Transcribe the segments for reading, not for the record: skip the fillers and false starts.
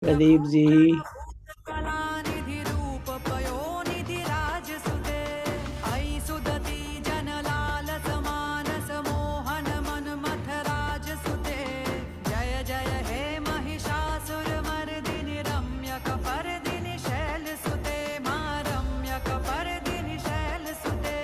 प्रदीप जी। कलानिधि रूप पयोनिधि राजसुते ऐ सुदती जनलाल समानस मोहन मनमथ राजसुते जय जय हे महिषासुर मर्दिनि रम्यक परदिनि शैलसुते मा रम्यक परदिनि शैलसुते।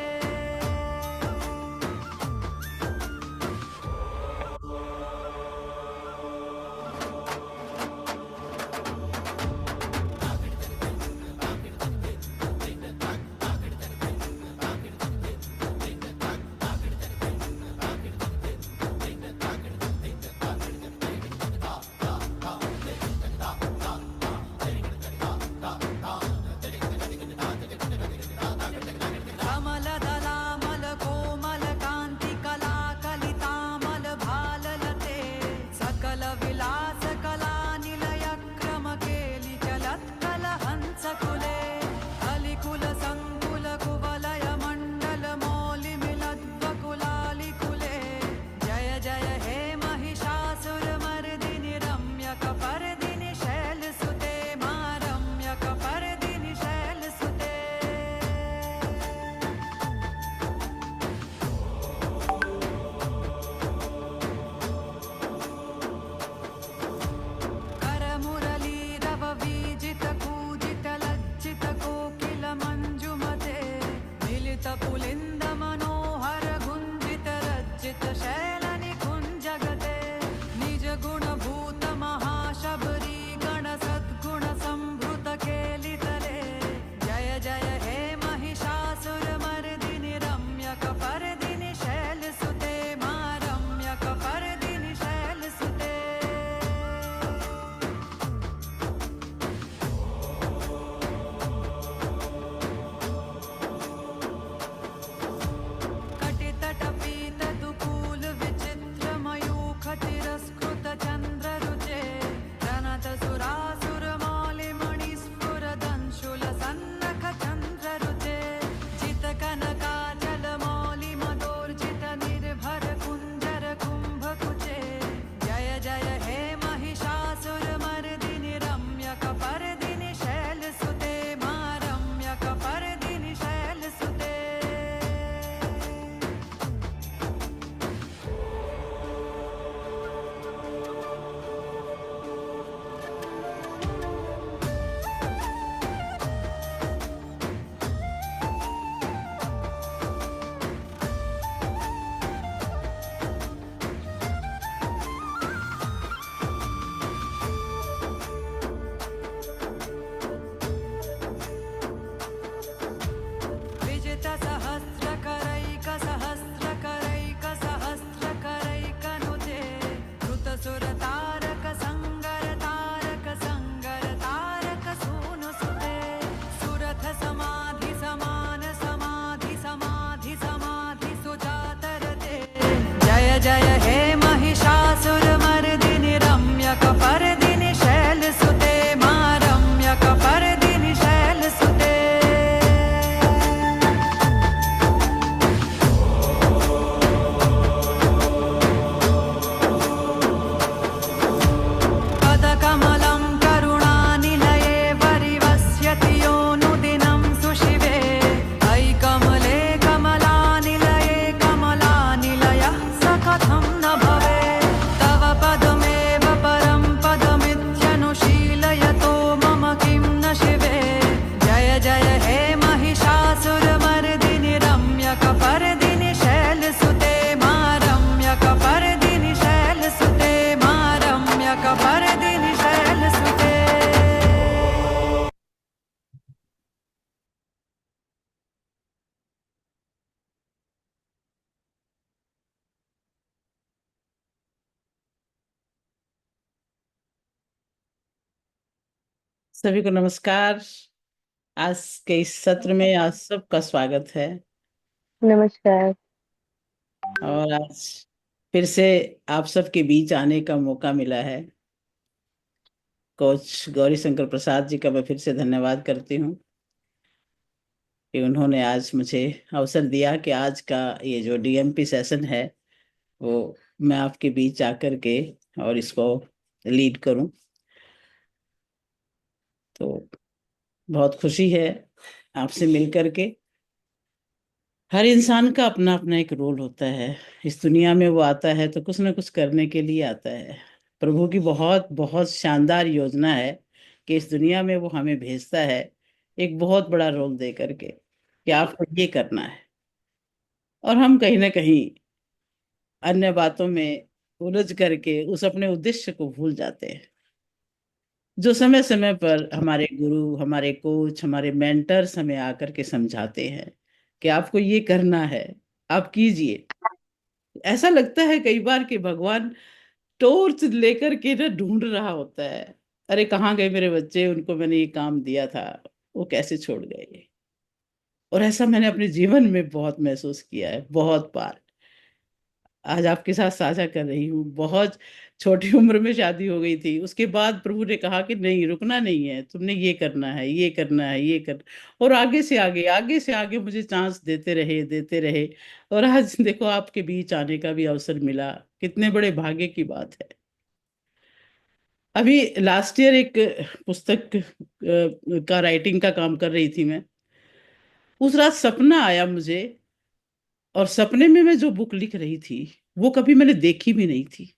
कमलदलामल कोमल कान्ति कला कलितामल भाललते सकल विलास कला निलय क्रम केलि चलत्कल हंसकुले कलिकुल संकुल कुवलय मण्डल मौलि मिलद्वकुलालिकुले जय जय हे महिषासुर मर्दिनि रम्यक परदिनि शैलसुते मा रम्यक परदिनि शैलसुते। करमुरलीरव वीजित कूजित लज्जित कोकिल मञ्जुमते मिलित पुलिन्द मनोहर गुञ्जित रज्जित शैलनिकुञ्जगते निज गुणभूत महाशबरी गण सद्गुण संभृत केलितले जय जय हे महिषासुर मर्दिनि रम्यक परदिनि शैलसुते मा रम्यक परदिनि शैलसुते। कटितटपीत दुकूल विचित्र मयूख तिरस्कृत चन्द्ररुचे प्रणत सुरासुर मौलि मणिस्फुर दंशुल सन्नख चन्द्ररुचे जित कनकाचल मौलि मदोर्जित निर्भर कुञ्जर कुम्भकुचे जय जय हे महिषासुर मर्दिनि रम्यक परदिनि शैलसुते मा रम्यक परदिनि शैलसुते। विजित सहस्रकरैक सहस्रकरैक सहस्रकरैकनुते कृतसुर तारक संगर तारक सूनुसुते सुरथ समाधि समान समाधि समाधि समाधि सुजातरते जय जय हे महिषासुर मर्दिनि रम्यक परदिनि शैलसुते मा रम्यक परदिनि शैलसुते। पदकमलं करुणानिलये परिवस्यति योऽनुदिनं सुशिवे अयि कमले कमलानिलये कमलानिलयः स कथं न भवेत् तव पदमेव परं पदमित्यनुशीलयतो मम किं न शिवे जय जय हे महिषासुरमर्दिनि रम्यक परदिनि शैलसुते मा रम्यक परदिनि शैलसुते मा रम्यक परदिनि शैलसुते। सभी को नमस्कार। आज के इस सत्र में आप सबका स्वागत है। नमस्कार। और आज फिर से आप सबके बीच आने का मौका मिला है। कोच गौरी शंकर प्रसाद जी का मैं फिर से धन्यवाद करती हूँ कि उन्होंने आज मुझे अवसर दिया कि आज का ये जो डीएमपी सेशन है वो मैं आपके बीच आकर के और इसको लीड करूं। तो बहुत खुशी है आपसे मिल करके। हर इंसान का अपना अपना एक रोल होता है। इस दुनिया में वो आता है तो कुछ ना कुछ करने के लिए आता है। प्रभु की बहुत बहुत शानदार योजना है कि इस दुनिया में वो हमें भेजता है एक बहुत बड़ा रोल दे करके कि आपको ये करना है। और हम कहीं ना कहीं अन्य बातों में उलझ करके उस अपने उद्देश्य को भूल जाते हैं। जो समय समय पर हमारे गुरु, हमारे कोच, हमारे मेंटर्स हमें आकर के समझाते हैं कि आपको ये करना है, आप कीजिए। ऐसा लगता है कई बार कि भगवान टॉर्च लेकर के ना ढूंढ रहा होता है। अरे कहाँ गए मेरे बच्चे, उनको मैंने ये काम दिया था, वो कैसे छोड़ गए। और ऐसा मैंने अपने जीवन में बहुत महसूस किया है, बहुत बार। आज आपके साथ साझा कर रही हूँ। बहुत छोटी उम्र में शादी हो गई थी, उसके बाद प्रभु ने कहा कि नहीं, रुकना नहीं है, तुमने ये करना है, ये करना है, ये कर। और आगे से आगे, आगे से आगे मुझे चांस देते रहे, देते रहे। और आज देखो आपके बीच आने का भी अवसर मिला। कितने बड़े भाग्य की बात है। अभी लास्ट ईयर एक पुस्तक का राइटिंग का काम कर रही थी मैं। उस रात सपना आया मुझे, और सपने में मैं जो बुक लिख रही थी वो कभी मैंने देखी भी नहीं थी।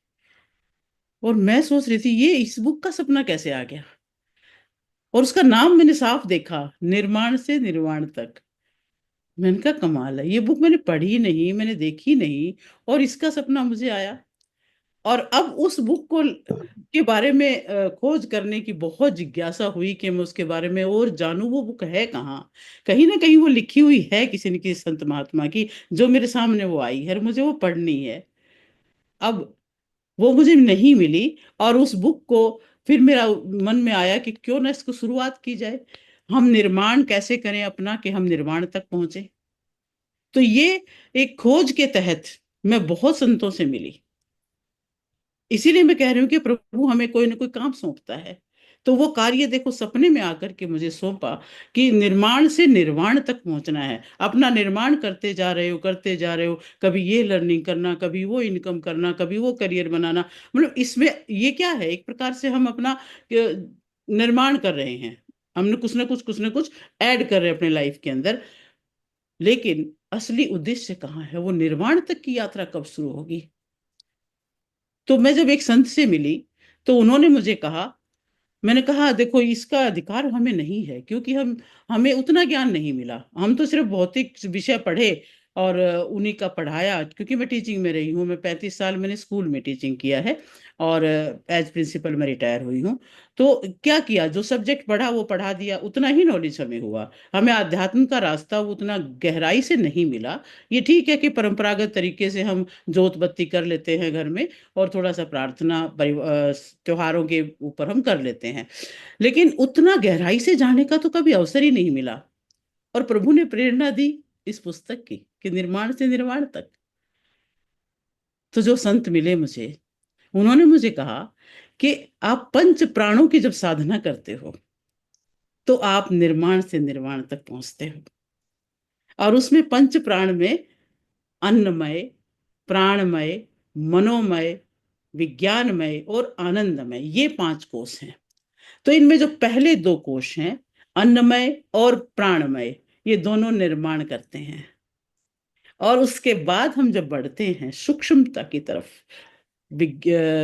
और मैं सोच रही थी ये इस बुक का सपना कैसे आ गया। और उसका नाम मैंने साफ देखा, निर्माण से निर्वाण तक। मैंने कहा कमाल है, ये बुक मैंने पढ़ी नहीं, मैंने देखी नहीं, और इसका सपना मुझे आया। और अब उस बुक को के बारे में खोज करने की बहुत जिज्ञासा हुई कि मैं उसके बारे में और जानूं। वो बुक है कहाँ? कहीं ना कहीं वो लिखी हुई है किसी न किसी संत महात्मा की, जो मेरे सामने वो आई है और मुझे वो पढ़नी है। अब वो मुझे नहीं मिली। और उस बुक को फिर मेरा मन में आया कि क्यों ना इसको शुरुआत की जाए। हम निर्माण कैसे करें अपना कि हम निर्वाण तक पहुंचे। तो ये एक खोज के तहत मैं बहुत संतों से मिली। इसीलिए मैं कह रही हूँ कि प्रभु हमें कोई ना कोई काम सौंपता है। तो वो कार्य देखो सपने में आकर के मुझे सौंपा कि निर्माण से निर्वाण तक पहुंचना है। अपना निर्माण करते जा रहे हो, करते जा रहे हो। कभी ये लर्निंग करना, कभी वो इनकम करना, कभी वो करियर बनाना। मतलब इसमें ये क्या है, एक प्रकार से हम अपना निर्माण कर रहे हैं। हमने कुछ ना कुछ ऐड कर रहे हैं अपने लाइफ के अंदर। लेकिन असली उद्देश्य कहाँ है? वो निर्माण तक की यात्रा कब शुरू होगी? तो मैं जब एक संत से मिली तो उन्होंने मुझे कहा, मैंने कहा देखो इसका अधिकार हमें नहीं है, क्योंकि हमें उतना ज्ञान नहीं मिला। हम तो सिर्फ भौतिक विषय पढ़े और उन्हीं का पढ़ाया। क्योंकि मैं टीचिंग में रही हूँ, मैं 35 साल मैंने स्कूल में टीचिंग किया है, और एज प्रिंसिपल मैं रिटायर हुई हूँ। तो क्या किया, जो सब्जेक्ट पढ़ा वो पढ़ा दिया, उतना ही नॉलेज हमें हुआ। हमें अध्यात्म का रास्ता वो उतना गहराई से नहीं मिला। ये ठीक है कि परंपरागत तरीके से हम जोत बत्ती कर लेते हैं घर में, और थोड़ा सा प्रार्थना त्योहारों के ऊपर हम कर लेते हैं। लेकिन उतना गहराई से जाने का तो कभी अवसर ही नहीं मिला। और प्रभु ने प्रेरणा दी इस पुस्तक की कि निर्माण से निर्वाण तक। तो जो संत मिले मुझे, उन्होंने मुझे कहा कि आप पंच प्राणों की जब साधना करते हो तो आप निर्माण से निर्वाण तक पहुंचते हो। और उसमें पंच प्राण में अन्नमय, प्राणमय, मनोमय, विज्ञानमय और आनंदमय, ये 5 कोष हैं। तो इनमें जो पहले 2 कोष हैं, अन्नमय और प्राणमय, ये दोनों निर्माण करते हैं। और उसके बाद हम जब बढ़ते हैं सूक्ष्मता की तरफ,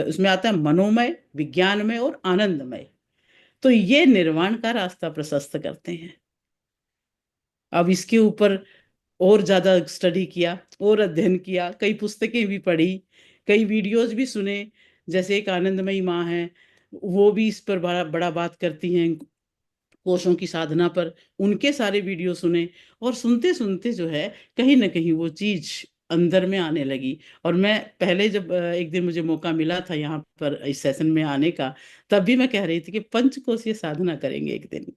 उसमें आता है मनोमय, विज्ञानमय और आनंदमय। तो ये निर्वाण का रास्ता प्रशस्त करते हैं। अब इसके ऊपर और ज्यादा स्टडी किया और अध्ययन किया, कई पुस्तकें भी पढ़ी, कई वीडियोस भी सुने। जैसे एक आनंदमयी माँ है, वो भी इस पर बड़ा बड़ा बात करती हैं, कोशों की साधना पर। उनके सारे वीडियो सुने, और सुनते सुनते जो है कहीं ना कहीं वो चीज अंदर में आने लगी। और मैं पहले जब एक दिन मुझे मौका मिला था यहाँ पर इस सेशन में आने का, तब भी मैं कह रही थी कि पंचकोशीय साधना करेंगे एक दिन।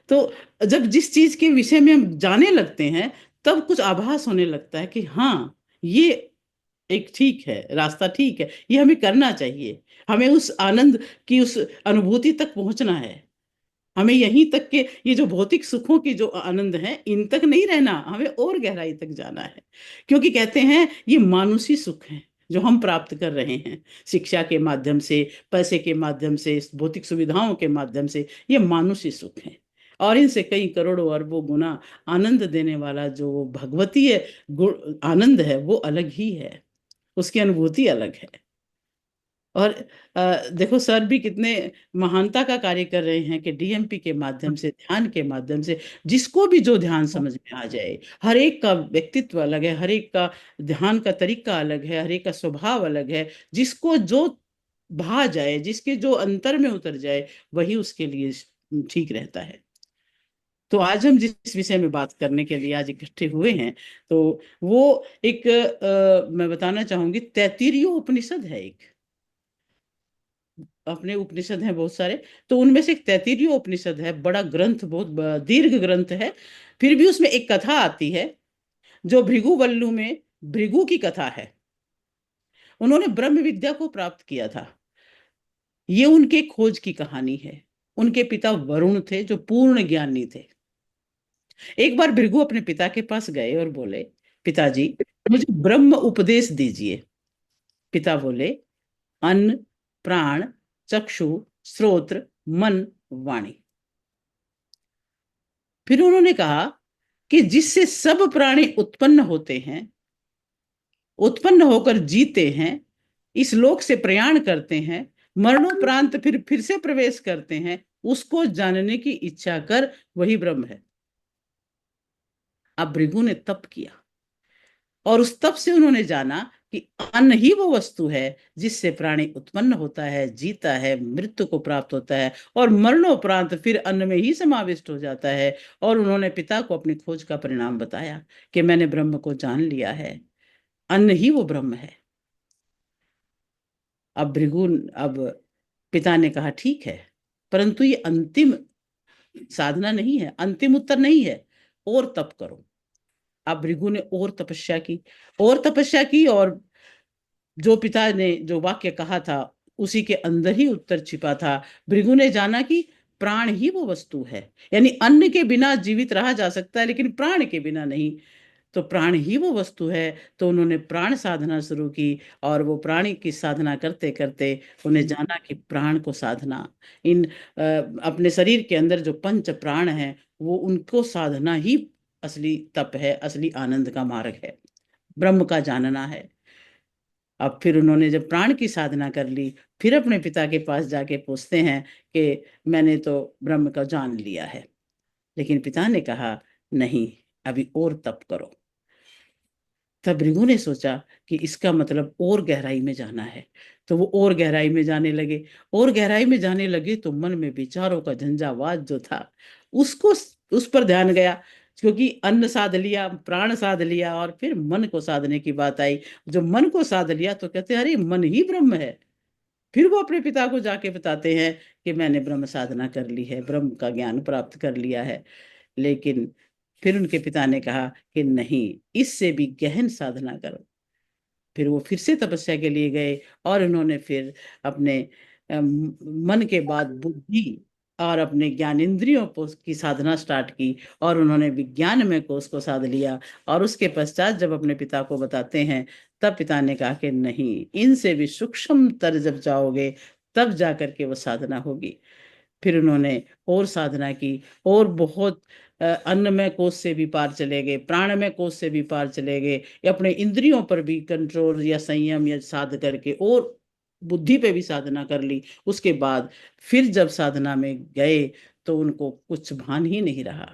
तो जब जिस चीज के विषय में हम जाने लगते हैं, तब कुछ आभास होने लगता है कि हाँ, ये एक ठीक है रास्ता, ठीक है, ये हमें करना चाहिए। हमें उस आनंद की उस अनुभूति तक पहुंचना है। हमें यहीं तक के ये जो भौतिक सुखों की जो आनंद है, इन तक नहीं रहना, हमें और गहराई तक जाना है। क्योंकि कहते हैं ये मानुषी सुख है, जो हम प्राप्त कर रहे हैं शिक्षा के माध्यम से, पैसे के माध्यम से, भौतिक सुविधाओं के माध्यम से, ये मानुषी सुख है। और इनसे कई करोड़ों अरबों गुना आनंद देने वाला जो वो भगवतीय आनंद है वो अलग ही है, उसकी अनुभूति अलग है। और देखो सर भी कितने महानता का कार्य कर रहे हैं कि डीएमपी के माध्यम से, ध्यान के माध्यम से, जिसको भी जो ध्यान समझ में आ जाए। हर एक का व्यक्तित्व अलग है, हर एक का ध्यान का तरीका अलग है, हर एक का स्वभाव अलग है। जिसको जो भा जाए, जिसके जो अंतर में उतर जाए, वही उसके लिए ठीक रहता है। तो आज हम जिस विषय में बात करने के लिए आज इकट्ठे हुए हैं, तो वो एक मैं बताना चाहूंगी, तैत्तिरीय उपनिषद है एक। अपने उपनिषद हैं बहुत सारे, तो उनमें से एक तैत्तिरीय उपनिषद है, बड़ा ग्रंथ, बहुत दीर्घ ग्रंथ है। फिर भी उसमें एक कथा आती है जो भृगुवल्लु में, भृगु की कथा है। उन्होंने ब्रह्म विद्या को प्राप्त किया था, ये उनके खोज की कहानी है। उनके पिता वरुण थे जो पूर्ण ज्ञानी थे। एक बार भृगु अपने पिता के पास गए और बोले, पिताजी मुझे ब्रह्म उपदेश दीजिए। पिता बोले, अन्न, प्राण, चक्षु, श्रोत्र, मन, वाणी। फिर उन्होंने कहा कि जिससे सब प्राणी उत्पन्न होते हैं, उत्पन्न होकर जीते हैं, इस लोक से प्रयाण करते हैं, मरणोपरांत फिर से प्रवेश करते हैं, उसको जानने की इच्छा कर, वही ब्रह्म है। अब भृगु ने तप किया और उस तप से उन्होंने जाना कि अन्न ही वो वस्तु है जिससे प्राणी उत्पन्न होता है, जीता है, मृत्यु को प्राप्त होता है और मरणोपरांत फिर अन्न में ही समाविष्ट हो जाता है। और उन्होंने पिता को अपनी खोज का परिणाम बताया कि मैंने ब्रह्म को जान लिया है, अन्न ही वो ब्रह्म है। अब अब पिता ने कहा, ठीक है, परंतु ये अंतिम साधना नहीं है, अंतिम उत्तर नहीं है, और तप करो। अब भृगु ने और तपस्या की, और तपस्या की, और जो पिता ने जो वाक्य कहा था उसी के अंदर ही उत्तर छिपा था। भृगु ने जाना कि प्राण ही वो वस्तु है, यानी अन्न के बिना जीवित रहा जा सकता है लेकिन प्राण के बिना नहीं। तो प्राण ही वो वस्तु है। तो उन्होंने प्राण साधना शुरू की, और वो प्राणी की साधना करते करते उन्हें जाना कि प्राण को साधना, इन अपने शरीर के अंदर जो पंच प्राण हैं, वो उनको साधना ही असली तप है, असली आनंद का मार्ग है, ब्रह्म का जानना है। अब फिर उन्होंने जब प्राण की साधना कर ली, फिर अपने पिता के पास जाके पूछते हैं कि मैंने तो ब्रह्म का जान लिया है। लेकिन पिता ने कहा, नहीं, अभी और तप करो। तब भृगु ने सोचा कि इसका मतलब और गहराई में जाना है। तो वो और गहराई में जाने लगे, और गहराई में जाने लगे, तो मन में विचारों का झंझावात जो था, उसको उस पर ध्यान गया। क्योंकि अन्न साध लिया, प्राण साध लिया, और फिर मन को साधने की बात आई। जो मन को साध लिया तो कहते हैं, अरे मन ही ब्रह्म है। फिर वो अपने पिता को जाके बताते हैं कि मैंने ब्रह्म साधना कर ली है, ब्रह्म का ज्ञान प्राप्त कर लिया है। लेकिन फिर उनके पिता ने कहा कि नहीं, इससे भी गहन साधना करो। फिर वो फिर से तपस्या के लिए गए, और उन्होंने फिर अपने मन के बाद बुद्धि और अपने ज्ञानेंद्रियों को की साधना स्टार्ट की, और उन्होंने विज्ञान में को उसको साध लिया। और उसके पश्चात जब अपने पिता को बताते हैं, तब पिता ने कहा कि नहीं, इनसे भी सूक्ष्म तर जब जाओगे तब जा करके वो साधना होगी। फिर उन्होंने और साधना की, और बहुत अन्नमय कोश से भी पार चले गए, प्राणमय कोश से भी पार चले गए, या अपने इंद्रियों पर भी कंट्रोल या संयम या साध करके, और बुद्धि पे भी साधना कर ली। उसके बाद फिर जब साधना में गए तो उनको कुछ भान ही नहीं रहा।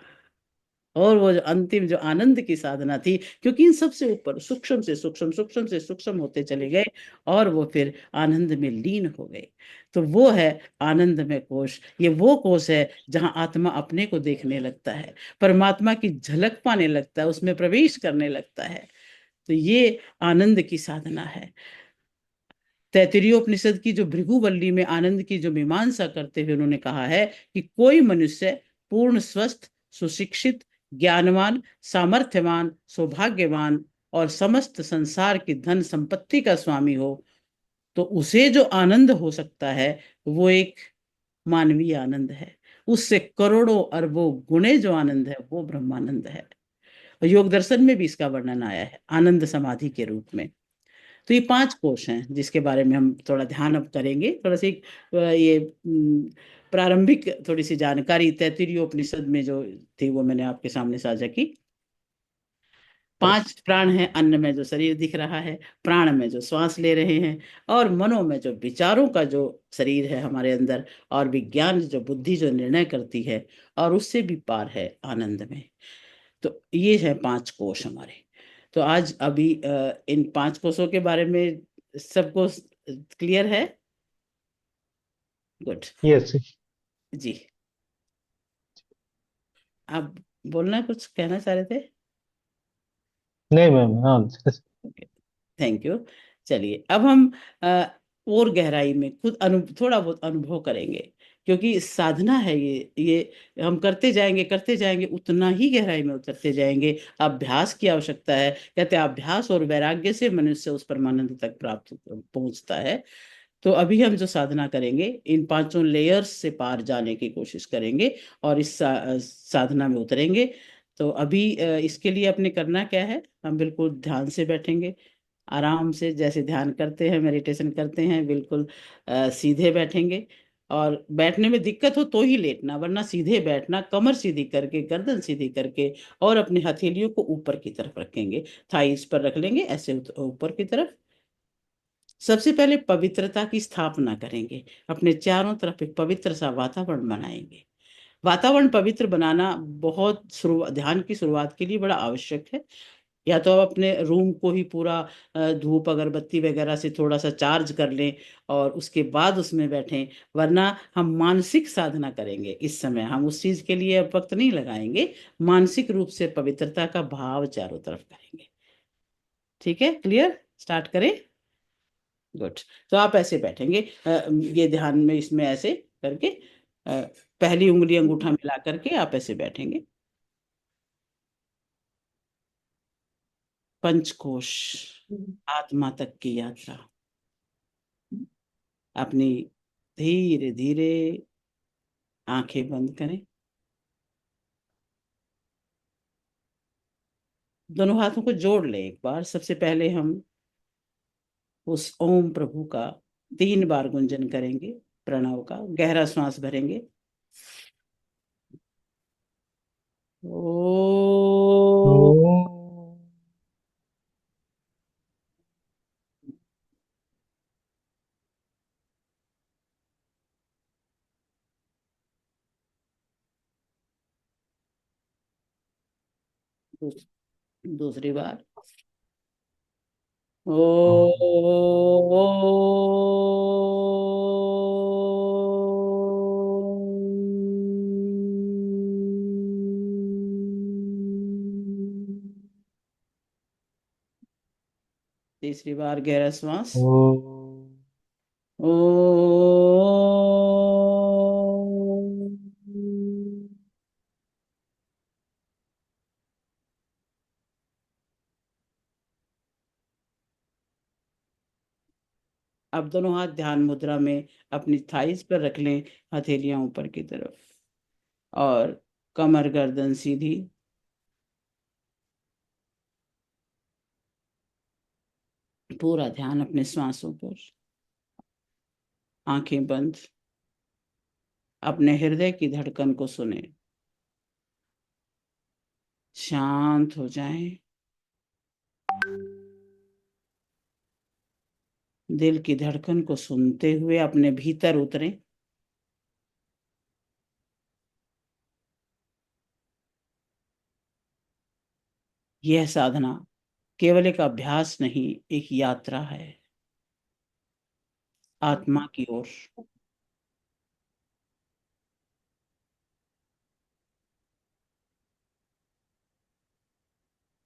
और वो जो अंतिम जो आनंद की साधना थी, क्योंकि इन सबसे ऊपर सूक्ष्म से सूक्ष्म, सूक्ष्म से सूक्ष्म होते चले गए, और वो फिर आनंद में लीन हो गए। तो वो है आनंद में कोश। ये वो कोश है जहाँ आत्मा अपने को देखने लगता है, परमात्मा की झलक पाने लगता है, उसमें प्रवेश करने लगता है। तो ये आनंद की साधना है। तैत्तिरीयोपनिषद की जो भृगुवल्ली में आनंद की जो मीमांसा करते हुए उन्होंने कहा है कि कोई मनुष्य पूर्ण स्वस्थ, सुशिक्षित, ज्ञानवान, सामर्थ्यवान, सौभाग्यवान और समस्त संसार की धन संपत्ति का स्वामी हो, तो उसे जो आनंद हो सकता है वो एक मानवीय आनंद है। उससे करोड़ों अरबों गुणे जो आनंद है वो ब्रह्मानंद है। योग दर्शन में भी इसका वर्णन आया है आनंद समाधि के रूप में। तो ये 5 कोश हैं जिसके बारे में हम थोड़ा ध्यान अब करेंगे, थोड़ा सी ये प्रारंभिक थोड़ी सी जानकारी तैत्तिरीय उपनिषद में जो थी वो मैंने आपके सामने साझा की। 5 प्राण हैं, अन्न में जो शरीर दिख रहा है, प्राण में जो श्वास ले रहे हैं, और मनो में जो विचारों का जो शरीर है हमारे अंदर, और विज्ञान जो बुद्धि जो निर्णय करती है, और उससे भी पार है आनंद में। तो ये है 5 कोश हमारे। तो आज अभी इन 5 कोशों के बारे में सबको क्लियर है? गुड। यस। जी, आप बोलना कुछ कहना चाह रहे थे? नहीं मैम, हाँ। Thank you. चलिए अब हम और गहराई में खुद थोड़ा बहुत अनुभव करेंगे, क्योंकि साधना है ये हम करते जाएंगे उतना ही गहराई में उतरते जाएंगे। अभ्यास की आवश्यकता है, कहते हैं अभ्यास और वैराग्य से मनुष्य उस परमानंद तक प्राप्त पहुंचता है। तो अभी हम जो साधना करेंगे, इन 5 लेयर्स से पार जाने की कोशिश करेंगे और इस साधना में उतरेंगे। तो अभी इसके लिए अपने करना क्या है, हम बिल्कुल ध्यान से बैठेंगे, आराम से, जैसे ध्यान करते हैं, मेडिटेशन करते हैं, बिल्कुल सीधे बैठेंगे। और बैठने में दिक्कत हो तो ही लेटना, वरना सीधे बैठना, कमर सीधी करके, गर्दन सीधी करके, और अपने हथेलियों को ऊपर की तरफ रखेंगे, थाइस पर रख लेंगे ऐसे ऊपर की तरफ। सबसे पहले पवित्रता की स्थापना करेंगे, अपने चारों तरफ एक पवित्र सा वातावरण बनाएंगे। वातावरण पवित्र बनाना बहुत ध्यान की शुरुआत के लिए बड़ा आवश्यक है। या तो आप अपने रूम को ही पूरा धूप अगरबत्ती वगैरह से थोड़ा सा चार्ज कर लें और उसके बाद उसमें बैठें, वरना हम मानसिक साधना करेंगे इस समय, हम उस चीज के लिए अब वक्त नहीं लगाएंगे, मानसिक रूप से पवित्रता का भाव चारों तरफ करेंगे। ठीक है, क्लियर? स्टार्ट करें। गुड। तो आप ऐसे बैठेंगे, ये ध्यान में इसमें ऐसे करके, पहली उंगली अंगूठा मिला करके आप ऐसे बैठेंगे। पंचकोश, आत्मा तक की यात्रा अपनी, धीरे धीरे आंखें बंद करें, दोनों हाथों को जोड़ लें एक बार। सबसे पहले हम उस ओम प्रभु का 3 बार गुंजन करेंगे, प्रणव का गहरा श्वास भरेंगे। ओ। दूसरी बार। ओ। तीसरी बार गहरा श्वास। ओ। अब दोनों हाथ ध्यान मुद्रा में अपनी थाइस पर रख लें, हथेलियां ऊपर की तरफ, और कमर गर्दन सीधी, पूरा ध्यान अपने श्वासों पर, आंखें बंद, अपने हृदय की धड़कन को सुने, शांत हो जाएं, दिल की धड़कन को सुनते हुए अपने भीतर उतरें। यह साधना केवल एक अभ्यास नहीं, एक यात्रा है आत्मा की ओर।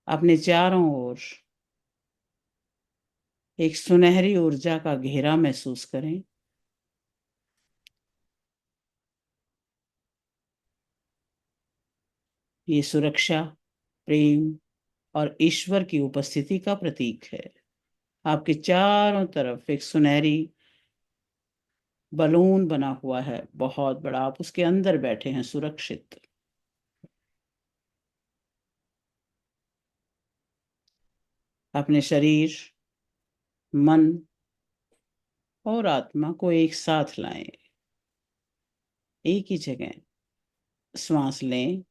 अपने चारों ओर एक सुनहरी ऊर्जा का घेरा महसूस करें। ये सुरक्षा, प्रेम और ईश्वर की उपस्थिति का प्रतीक है। आपके चारों तरफ एक सुनहरी बलून बना हुआ है, बहुत बड़ा, आप उसके अंदर बैठे हैं सुरक्षित। अपने शरीर मन और आत्मा को एक साथ लाएं। एक ही जगह श्वास लें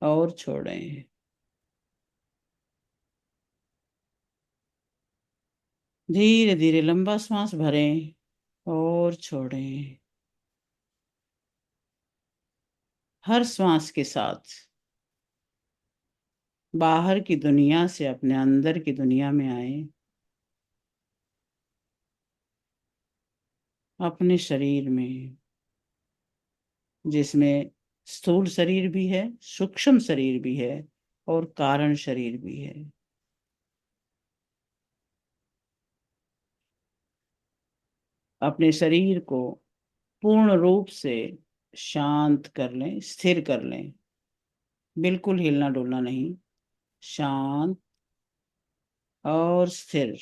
और छोड़ें। धीरे धीरे लंबा श्वास भरें और छोड़ें। हर श्वास के साथ बाहर की दुनिया से अपने अंदर की दुनिया में आए। अपने शरीर में, जिसमें स्थूल शरीर भी है, सूक्ष्म शरीर भी है और कारण शरीर भी है। अपने शरीर को पूर्ण रूप से शांत कर लें, स्थिर कर लें। बिल्कुल हिलना डुलना नहीं, शांत और स्थिर,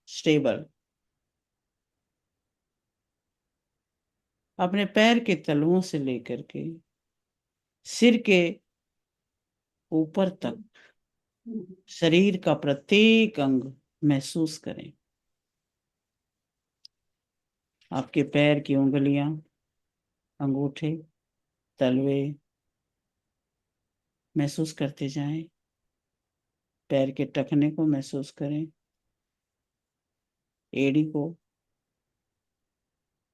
स्टेबल। अपने पैर के तलुओं से लेकर के सिर के ऊपर तक शरीर का प्रत्येक अंग महसूस करें। आपके पैर की उंगलियां, अंगूठे, तलवे महसूस करते जाएं। पैर के टखने को महसूस करें, एड़ी को।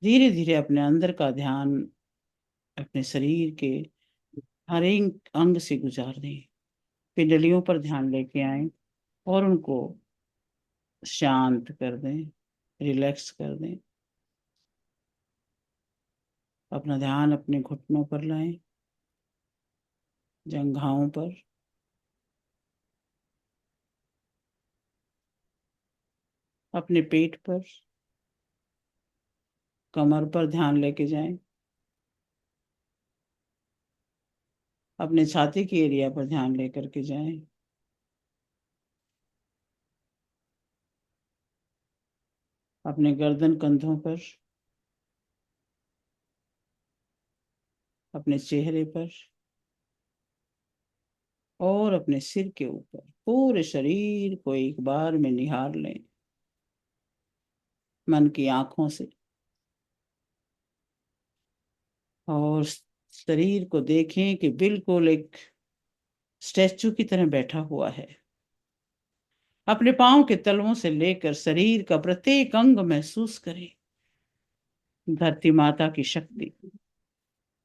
धीरे धीरे अपने अंदर का ध्यान अपने शरीर के हर एक अंग से गुजार दें। पिंडलियों पर ध्यान लेके आए और उनको शांत कर दें, रिलैक्स कर दें। अपना ध्यान अपने घुटनों पर लाएं, जंघाओं पर, अपने पेट पर, कमर पर ध्यान लेके जाएं। अपने छाती की एरिया पर ध्यान लेकर के जाएं। अपने गर्दन कंधों पर, अपने चेहरे पर और अपने सिर के ऊपर पूरे शरीर को एक बार में निहार लें मन की आंखों से। और शरीर को देखें कि बिल्कुल एक स्टैचू की तरह बैठा हुआ है। अपने पांव के तलवों से लेकर शरीर का प्रत्येक अंग महसूस करें। धरती माता की शक्ति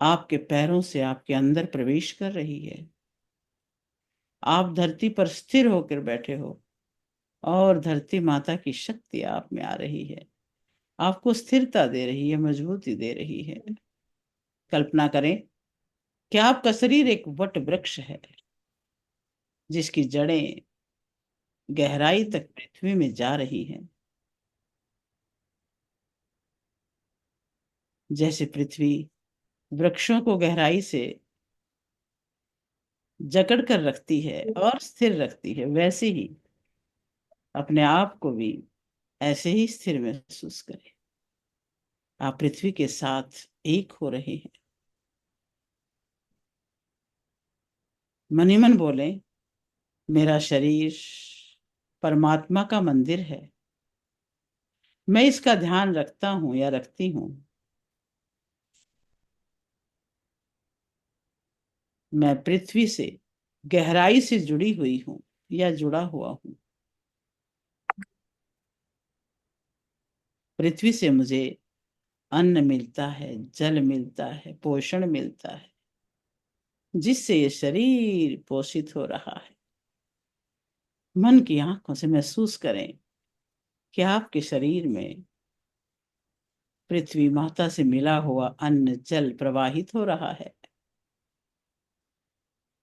आपके पैरों से आपके अंदर प्रवेश कर रही है। आप धरती पर स्थिर होकर बैठे हो और धरती माता की शक्ति आप में आ रही है, आपको स्थिरता दे रही है, मजबूती दे रही है। कल्पना करें कि आपका शरीर एक वट वृक्ष है जिसकी जड़ें गहराई तक पृथ्वी में जा रही हैं। जैसे पृथ्वी वृक्षों को गहराई से जकड़ कर रखती है और स्थिर रखती है, वैसे ही अपने आप को भी ऐसे ही स्थिर महसूस करें। आप पृथ्वी के साथ एक हो रहे हैं। मन ही मन बोले, मेरा शरीर परमात्मा का मंदिर है। मैं इसका ध्यान रखता हूं या रखती हूं। मैं पृथ्वी से गहराई से जुड़ी हुई हूं या जुड़ा हुआ हूं। पृथ्वी से मुझे अन्न मिलता है, जल मिलता है, पोषण मिलता है, जिससे ये शरीर पोषित हो रहा है। मन की आंखों से महसूस करें कि आपके शरीर में पृथ्वी माता से मिला हुआ अन्न जल प्रवाहित हो रहा है।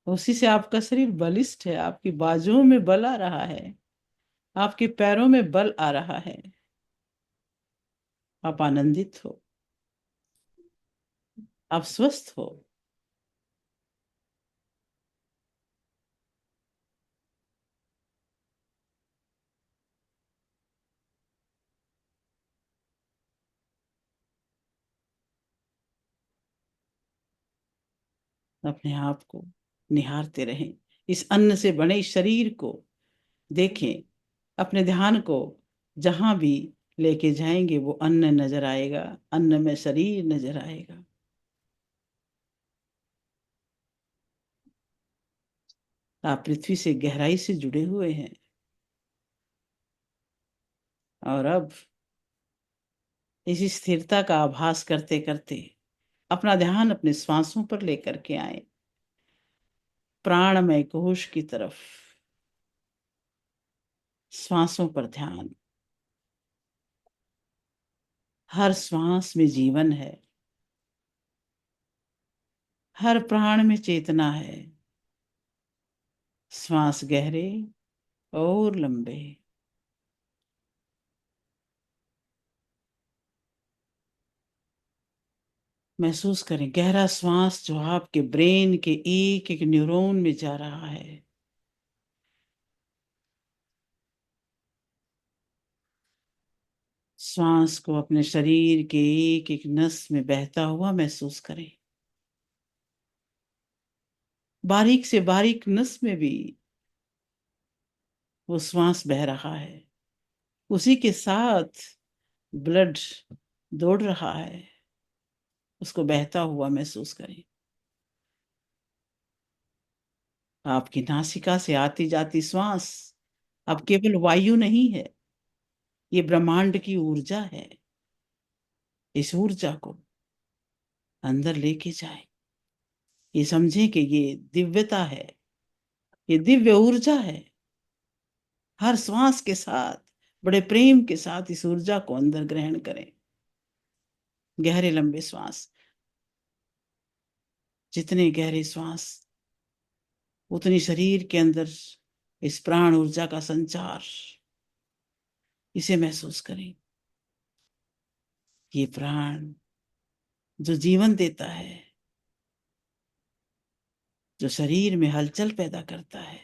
उसी से आपका शरीर बलिष्ठ है, आपकी बाजुओं में बल आ रहा है, आपके पैरों में बल आ रहा है। आप आनंदित हो, आप स्वस्थ हो। अपने आप को निहारते रहें। इस अन्न से बने इस शरीर को देखें अपने ध्यान को जहां भी लेके जाएंगे वो अन्न नजर आएगा, अन्न में शरीर नजर आएगा। आप पृथ्वी से गहराई से जुड़े हुए हैं। और अब इस स्थिरता का आभास करते करते अपना ध्यान अपने श्वासों पर लेकर के आए, प्राणमय कोश की तरफ। श्वासों पर ध्यान। हर श्वास में जीवन है, हर प्राण में चेतना है। श्वास गहरे और लंबे। महसूस करें गहरा श्वास जो आपके ब्रेन के एक एक न्यूरॉन में जा रहा है। श्वास को अपने शरीर के एक एक नस में बहता हुआ महसूस करें। बारीक से बारीक नस में भी वो श्वास बह रहा है, उसी के साथ ब्लड दौड़ रहा है, उसको बहता हुआ महसूस करें। आपकी नासिका से आती जाती श्वास अब केवल वायु नहीं है, ये ब्रह्मांड की ऊर्जा है। इस ऊर्जा को अंदर लेके जाएं। ये समझें कि ये दिव्यता है, ये दिव्य ऊर्जा है। हर श्वास के साथ बड़े प्रेम के साथ इस ऊर्जा को अंदर ग्रहण करें। गहरे लंबे श्वास। जितने गहरे श्वास उतनी शरीर के अंदर इस प्राण ऊर्जा का संचार। इसे महसूस करें। ये प्राण जो जीवन देता है, जो शरीर में हलचल पैदा करता है।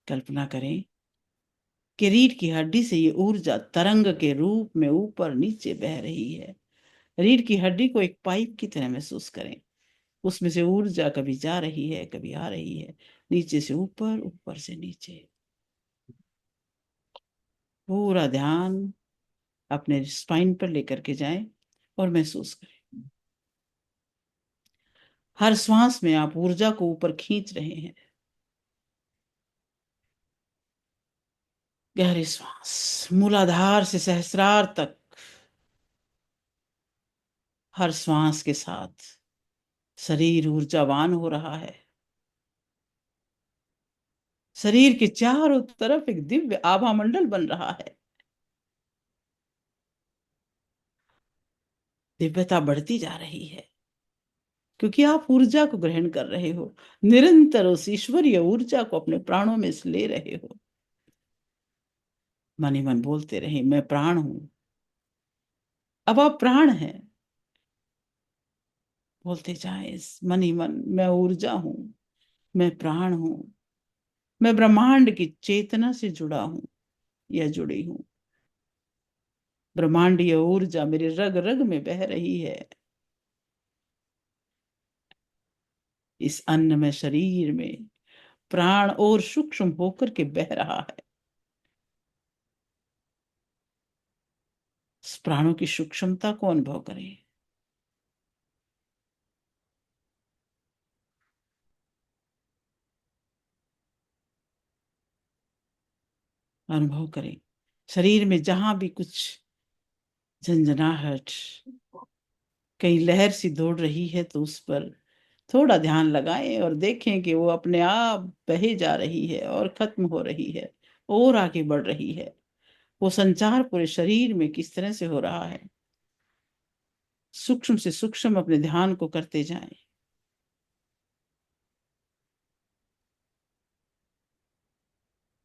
कल्पना करें कि रीढ़ की हड्डी से ये ऊर्जा तरंग के रूप में ऊपर नीचे बह रही है। रीढ़ की हड्डी को एक पाइप की तरह महसूस करें। उसमें से ऊर्जा कभी जा रही है, कभी आ रही है, नीचे से ऊपर, ऊपर से नीचे। पूरा ध्यान अपने स्पाइन पर लेकर के जाएं और महसूस करें। हर श्वास में आप ऊर्जा को ऊपर खींच रहे हैं। गहरी श्वास मूलाधार से सहस्रार तक। हर श्वास के साथ शरीर ऊर्जावान हो रहा है। शरीर के चारों तरफ एक दिव्य आभा मंडल बन रहा है। दिव्यता बढ़ती जा रही है क्योंकि आप ऊर्जा को ग्रहण कर रहे हो। निरंतर उस ईश्वरीय ऊर्जा को अपने प्राणों में से ले रहे हो। मन ही मन बोलते रहे, मैं प्राण हूं। अब आप प्राण हैं। बोलते जाए मन ही मन, मैं ऊर्जा हूं, मैं प्राण हूं, मैं ब्रह्मांड की चेतना से जुड़ा हूं या जुड़ी हूं। ब्रह्मांडीय ऊर्जा मेरे रग रग में बह रही है। इस अन्न में शरीर में प्राण और सूक्ष्म होकर के बह रहा है। इस प्राणों की सूक्ष्मता को अनुभव करें। अनुभव करें शरीर में जहां भी कुछ झंझनाहट, कहीं लहर सी दौड़ रही है तो उस पर थोड़ा ध्यान लगाएं और देखें कि वो अपने आप बहे जा रही है और खत्म हो रही है और आगे बढ़ रही है। वो संचार पूरे शरीर में किस तरह से हो रहा है। सूक्ष्म से सूक्ष्म अपने ध्यान को करते जाएं।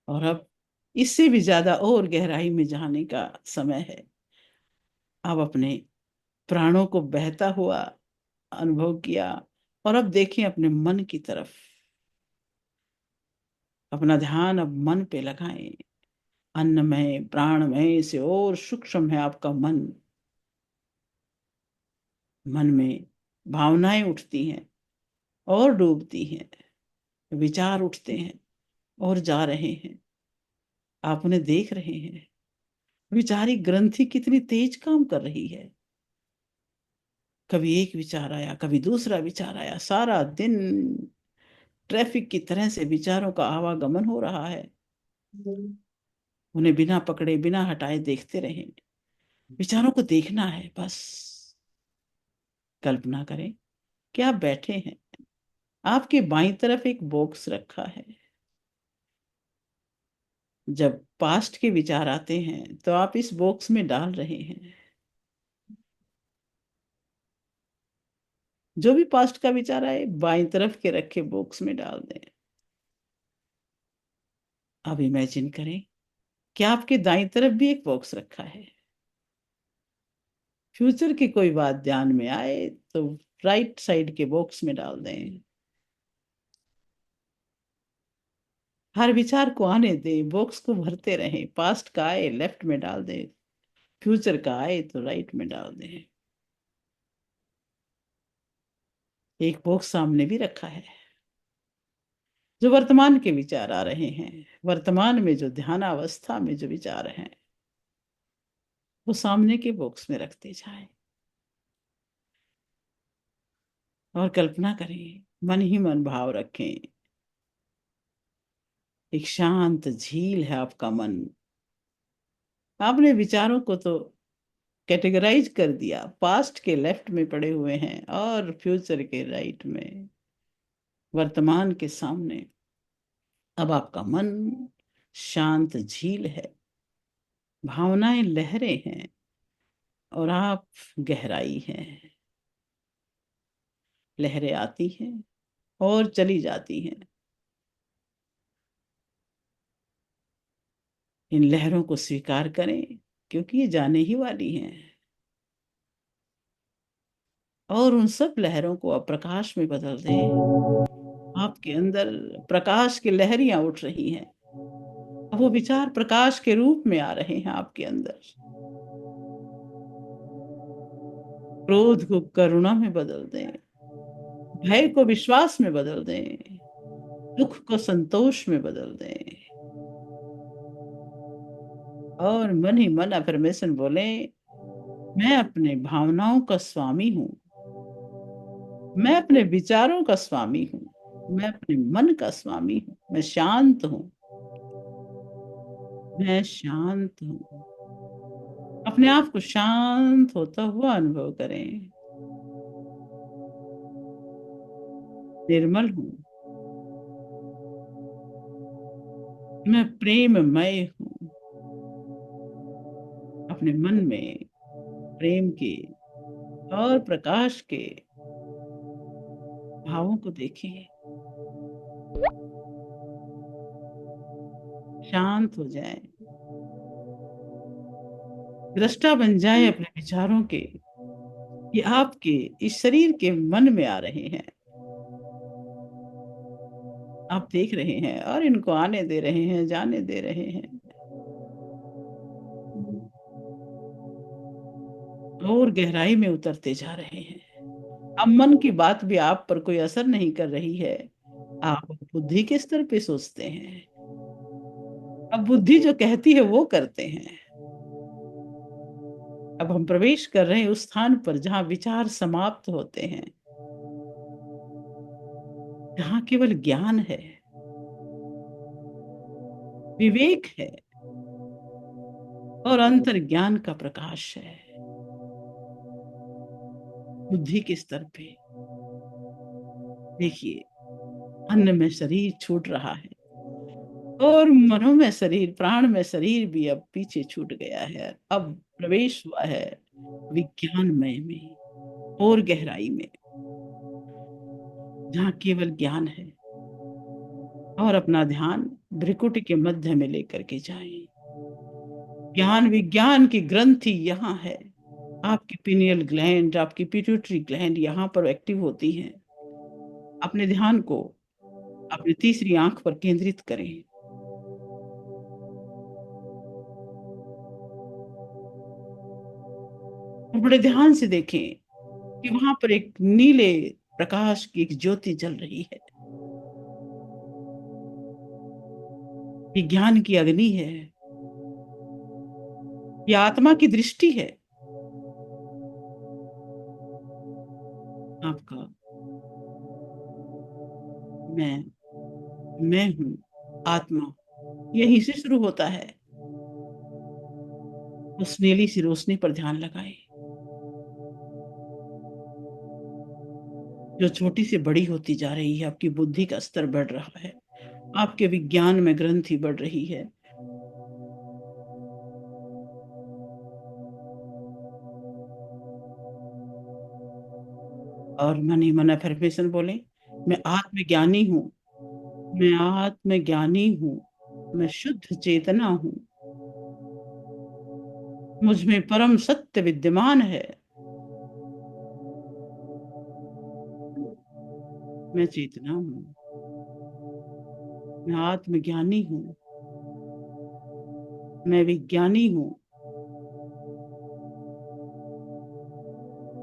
और अब इससे भी ज्यादा और गहराई में जाने का समय है। अब अपने प्राणों को बहता हुआ अनुभव किया और अब देखें अपने मन की तरफ। अपना ध्यान अब मन पे लगाएं। अन्नमय प्राणमय से और सूक्ष्म है आपका मन। मन में भावनाएं उठती हैं और डूबती हैं, विचार उठते हैं। और जा रहे हैं, आप उन्हें देख रहे हैं। विचारिक ग्रंथि कितनी तेज काम कर रही है। कभी एक विचार आया, कभी दूसरा विचार आया, सारा दिन ट्रैफिक की तरह से विचारों का आवागमन हो रहा है। उन्हें बिना पकड़े बिना हटाए देखते रहें। विचारों को देखना है बस। कल्पना करें कि आप बैठे हैं, आपके बाईं तरफ एक बॉक्स रखा है। जब पास्ट के विचार आते हैं तो आप इस बॉक्स में डाल रहे हैं। जो भी पास्ट का विचार आए बाईं तरफ के रखे बॉक्स में डाल दें। अब इमेजिन करें कि आपके दाईं तरफ भी एक बॉक्स रखा है। फ्यूचर की कोई बात ध्यान में आए तो राइट साइड के बॉक्स में डाल दें। हर विचार को आने दें, बॉक्स को भरते रहें। पास्ट का आए लेफ्ट में डाल दें, फ्यूचर का आए तो राइट में डाल दें। एक बॉक्स सामने भी रखा है। जो वर्तमान के विचार आ रहे हैं, वर्तमान में जो ध्यानावस्था में जो विचार हैं, वो सामने के बॉक्स में रखते जाएं। और कल्पना करें, मन ही मन भाव रखें। एक शांत झील है आपका मन। आपने विचारों को तो कैटेगराइज कर दिया, पास्ट के लेफ्ट में पड़े हुए हैं और फ्यूचर के राइट में, वर्तमान के सामने। अब आपका मन शांत झील है, भावनाएं लहरें हैं और आप गहराई हैं। लहरें आती हैं और चली जाती हैं। इन लहरों को स्वीकार करें क्योंकि ये जाने ही वाली हैं। और उन सब लहरों को अब प्रकाश में बदल दें। आपके अंदर प्रकाश की लहरियां उठ रही हैं। अब वो विचार प्रकाश के रूप में आ रहे हैं आपके अंदर। क्रोध को करुणा में बदल दें, भय को विश्वास में बदल दें, दुख को संतोष में बदल दें। और मन ही मन अफर्मेशन बोले, मैं अपने भावनाओं का स्वामी हूं, मैं अपने विचारों का स्वामी हूं, मैं अपने मन का स्वामी हूं, मैं शांत हूं, मैं शांत हूं। अपने आप को शांत होता हुआ अनुभव करें। निर्मल हूं, मैं प्रेममय हूं। अपने मन में प्रेम के और प्रकाश के भावों को देखें। शांत हो जाए, दृष्टा बन जाए अपने विचारों के। ये आपके इस शरीर के मन में आ रहे हैं, आप देख रहे हैं और इनको आने दे रहे हैं, जाने दे रहे हैं। और गहराई में उतरते जा रहे हैं। अब मन की बात भी आप पर कोई असर नहीं कर रही है। आप बुद्धि के स्तर पे सोचते हैं। अब बुद्धि जो कहती है वो करते हैं। अब हम प्रवेश कर रहे हैं उस स्थान पर जहां विचार समाप्त होते हैं, जहां केवल ज्ञान है, विवेक है और अंतर ज्ञान का प्रकाश है। बुद्धि के स्तर पे देखिए, अन्न में शरीर छूट रहा है और मनो में शरीर, प्राण में शरीर भी अब पीछे छूट गया है। अब प्रवेश हुआ है विज्ञानमय में और गहराई में, जहाँ केवल ज्ञान है। और अपना ध्यान भ्रिकुटी के मध्य में लेकर के जाएं। ज्ञान विज्ञान की ग्रंथि यहाँ है। आपकी पिनियल ग्लैंड, आपकी पिट्यूटरी ग्लैंड यहाँ पर एक्टिव होती हैं। अपने ध्यान को अपनी तीसरी आंख पर केंद्रित करें। और बड़े ध्यान से देखें कि वहां पर एक नीले प्रकाश की एक ज्योति जल रही है। ये ज्ञान की अग्नि है, ये आत्मा की दृष्टि है। आपका मैं हूँ आत्मा, यहीं से शुरू होता है। उस नीली सी रोशनी पर ध्यान लगाए, जो छोटी से बड़ी होती जा रही है। आपकी बुद्धि का स्तर बढ़ रहा है, आपके विज्ञान में ग्रंथि बढ़ रही है। और मन ही मन अफर्मेशन बोले, मैं आत्मज्ञानी हूँ, मैं आत्मज्ञानी हूँ, मैं शुद्ध चेतना हूँ, मुझ में परम सत्य विद्यमान है। मैं चेतना हूँ, मैं आत्मज्ञानी हूँ, मैं विज्ञानी हूँ,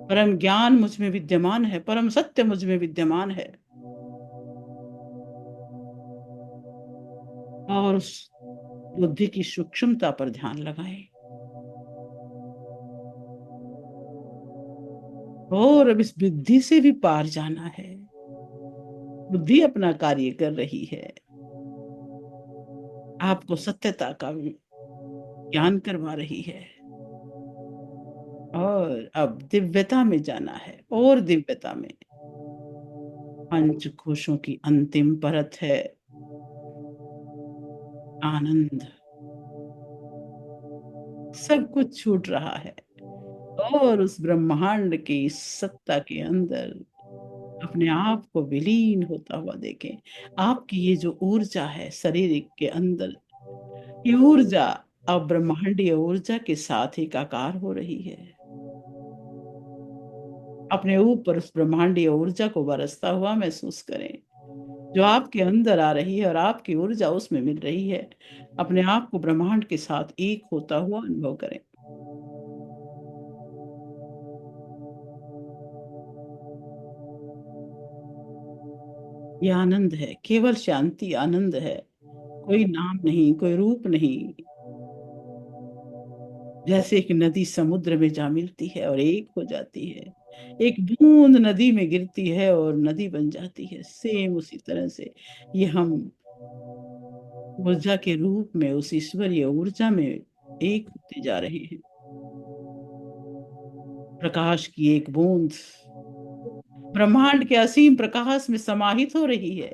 परम ज्ञान मुझ में विद्यमान है, परम सत्य मुझ में विद्यमान है। और उस बुद्धि की सूक्ष्मता पर ध्यान लगाएं। और अब इस बुद्धि से भी पार जाना है। बुद्धि अपना कार्य कर रही है, आपको सत्यता का ज्ञान करवा रही है। और अब दिव्यता में जाना है, और दिव्यता में पंचकोशों की अंतिम परत है आनंद। सब कुछ छूट रहा है, और उस ब्रह्मांड की सत्ता के अंदर अपने आप को विलीन होता हुआ देखें। आपकी ये जो ऊर्जा है शरीर के अंदर, ये ऊर्जा अब ब्रह्मांडीय ऊर्जा के साथ एकाकार हो रही है। अपने ऊपर उस ब्रह्मांडीय ऊर्जा को बरसता हुआ महसूस करें, जो आपके अंदर आ रही है और आपकी ऊर्जा उसमें मिल रही है। अपने आप को ब्रह्मांड के साथ एक होता हुआ अनुभव करें। यह आनंद है, केवल शांति आनंद है। कोई नाम नहीं, कोई रूप नहीं। जैसे एक नदी समुद्र में जा मिलती है और एक हो जाती है, एक बूंद नदी में गिरती है और नदी बन जाती है, सेम उसी तरह से ये हम ऊर्जा के रूप में उस ईश्वरीय ऊर्जा में एक होते जा रहे हैं। प्रकाश की एक बूंद ब्रह्मांड के असीम प्रकाश में समाहित हो रही है।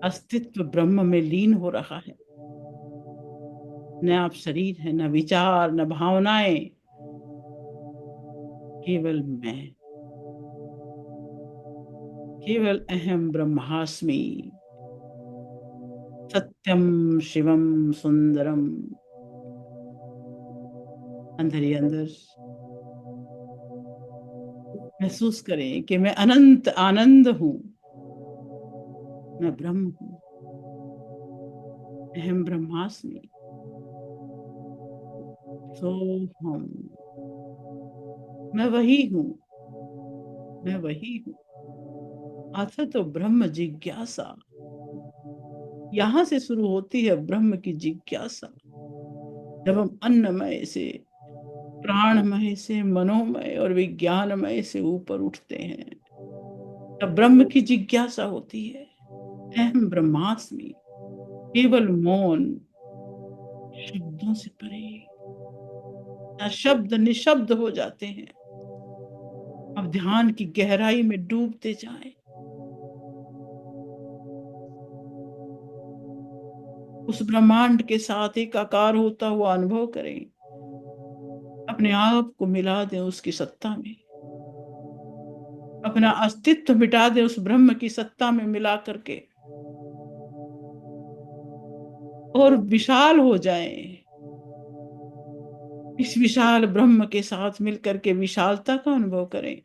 अस्तित्व ब्रह्म में लीन हो रहा है। न आप शरीर है, न विचार, न भावनाएं, केवल मैं, केवल अहम ब्रह्मास्मि, सत्यम शिवम सुंदरम। अंदर ही अंदर महसूस करें कि मैं अनंत आनंद हूं, मैं ब्रह्म हूं, अहम ब्रह्मास्मि, सो हम, मैं वही हूं, मैं वही हूं। अथ तो ब्रह्म जिज्ञासा, यहां से शुरू होती है ब्रह्म की जिज्ञासा। जब हम अन्नमय से, प्राणमय से, मनोमय और विज्ञानमय से ऊपर उठते हैं, तब ब्रह्म की जिज्ञासा होती है। अहम ब्रह्मास्मि, केवल मौन, शब्दों से परे, या शब्द निशब्द हो जाते हैं। अब ध्यान की गहराई में डूबते जाएं, उस ब्रह्मांड के साथ एकाकार होता हुआ अनुभव करें। अपने आप को मिला दें उसकी सत्ता में, अपना अस्तित्व मिटा दें उस ब्रह्म की सत्ता में मिला करके, और विशाल हो जाएं। इस विशाल ब्रह्म के साथ मिलकर के विशालता का अनुभव करें।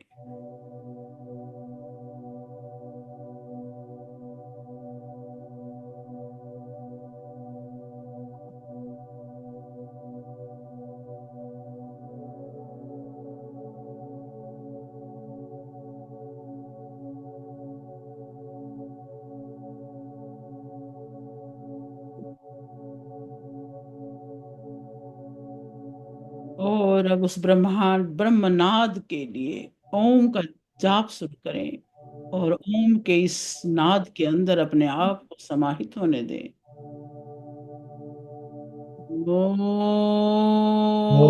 और अब उस ब्रह्मांड ब्रह्मनाद के लिए ओम का जाप शुरू करें और ओम के इस नाद के अंदर अपने आप को समाहित होने दें। ओम। ओ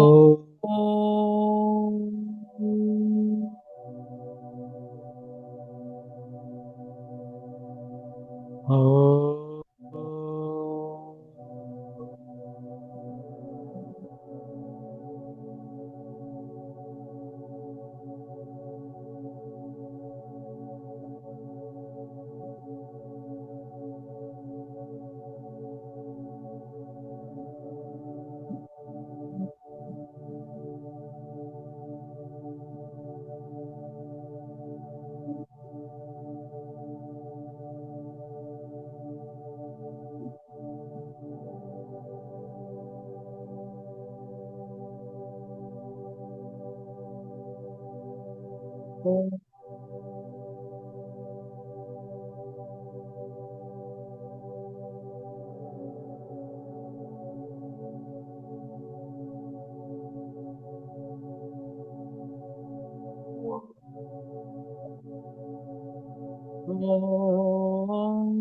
ओ ओम।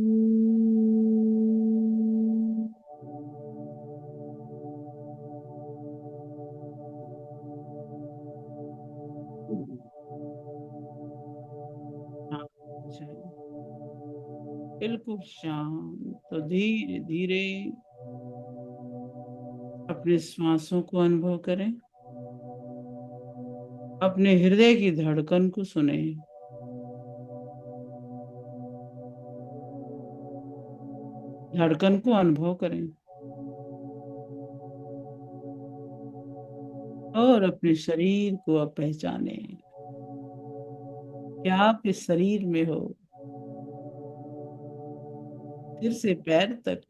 हाँ, चलिए, बिल्कुल शांत। तो धीरे धीरे अपने श्वासों को अनुभव करें, अपने हृदय की धड़कन को सुने, धड़कन को अनुभव करें और अपने शरीर को आप पहचाने कि आप इस शरीर में हो। सिर से पैर तक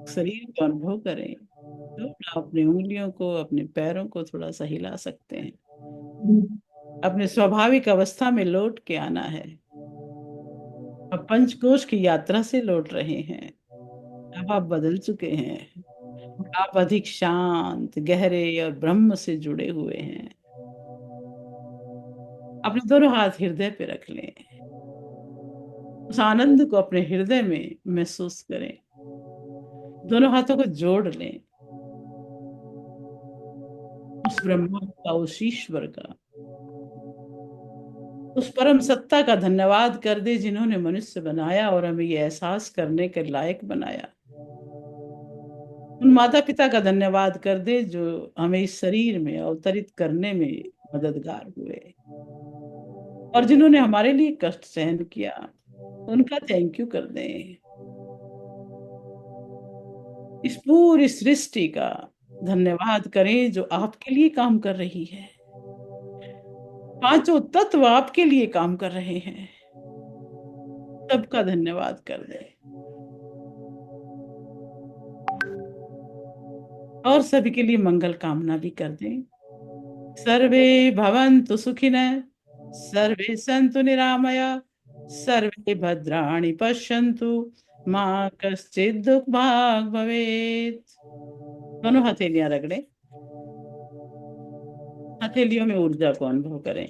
शरीर को अनुभव करें। तो अपनी उंगलियों को, अपने पैरों को थोड़ा सा हिला सकते हैं। अपने स्वाभाविक अवस्था में लौट के आना है। अब पंचकोश की यात्रा से लौट रहे हैं। अब आप बदल चुके हैं। आप अधिक शांत, गहरे और ब्रह्म से जुड़े हुए हैं। अपने दोनों हाथ हृदय पे रख लें। उस आनंद को अपने हृदय में महसूस करें। दोनों हाथों को जोड़ लें। उस ब्रह्मा का, उस ईश्वर का, उस परम सत्ता का धन्यवाद कर दे जिन्होंने मनुष्य बनाया और हमें ये एहसास करने के लायक बनाया। उन माता पिता का धन्यवाद कर दे जो हमें इस शरीर में अवतरित करने में मददगार हुए और जिन्होंने हमारे लिए कष्ट सहन किया, उनका थैंक यू कर दें। इस पूरी सृष्टि का धन्यवाद करें जो आपके लिए काम कर रही है। पांचों तत्व आपके लिए काम कर रहे हैं। सबका धन्यवाद कर दें और सभी के लिए मंगल कामना भी कर दें। सर्वे भवन्तु सुखिनः, सर्वे सन्तु निरामया, सर्वे भद्राणि पश्यन्तु, माँ कश्चित् दुख भाग भवेत्। दोनों हथेलियां रगड़े। हथेलियों में ऊर्जा को अनुभव करें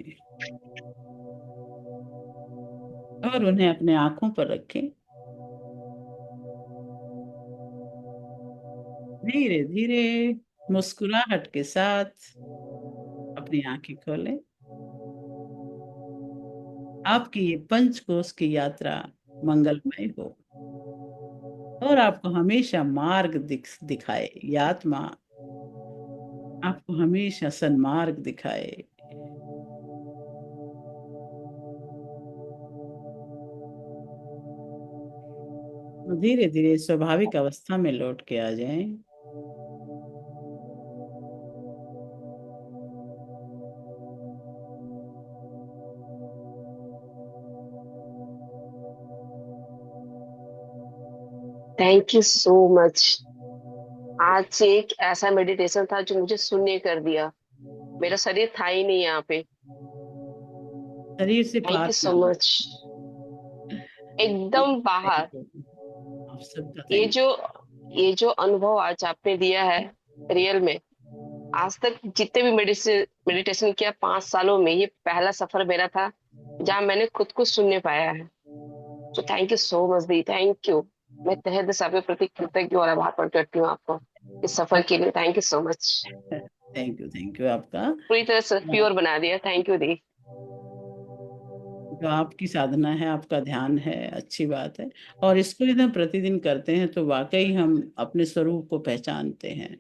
और उन्हें अपने आंखों पर रखें। धीरे धीरे मुस्कुराहट के साथ अपनी आंखें खोलें। आपकी ये पंचकोश की यात्रा मंगलमय हो और आपको हमेशा मार्ग दिखाए। ये आत्मा आपको हमेशा सन्मार्ग दिखाए। धीरे धीरे स्वाभाविक अवस्था में लौट के आ जाएं। Thank you so much. आज एक ऐसा मेडिटेशन था जो मुझे शून्य कर दिया। मेरा शरीर था ही नहीं यहाँ पे। शरीर से थैंक पार यू सो ना मच। एकदम बाहर। आप सबका ये थैंक जो ये जो अनुभव आज आपने दिया है, रियल में आज तक जितने भी मेडिटेशन किया 5 सालों में, ये पहला सफर मेरा था जहाँ मैंने खुद को सुनने पाया है। तो thank you so much the, thank you. मैं तहे दिल से आपके प्रति कृतज्ञ और आभार प्रकट करती हूँ आपको इस सफर के लिए। Thank you so much. Thank you आपका। पूरी तरह से प्योर बना दिया। थैंक यू दी। जो आपकी साधना है, आपका ध्यान है, अच्छी बात है। और इसको यदि हम प्रतिदिन करते हैं तो वाकई हम अपने स्वरूप को पहचानते हैं।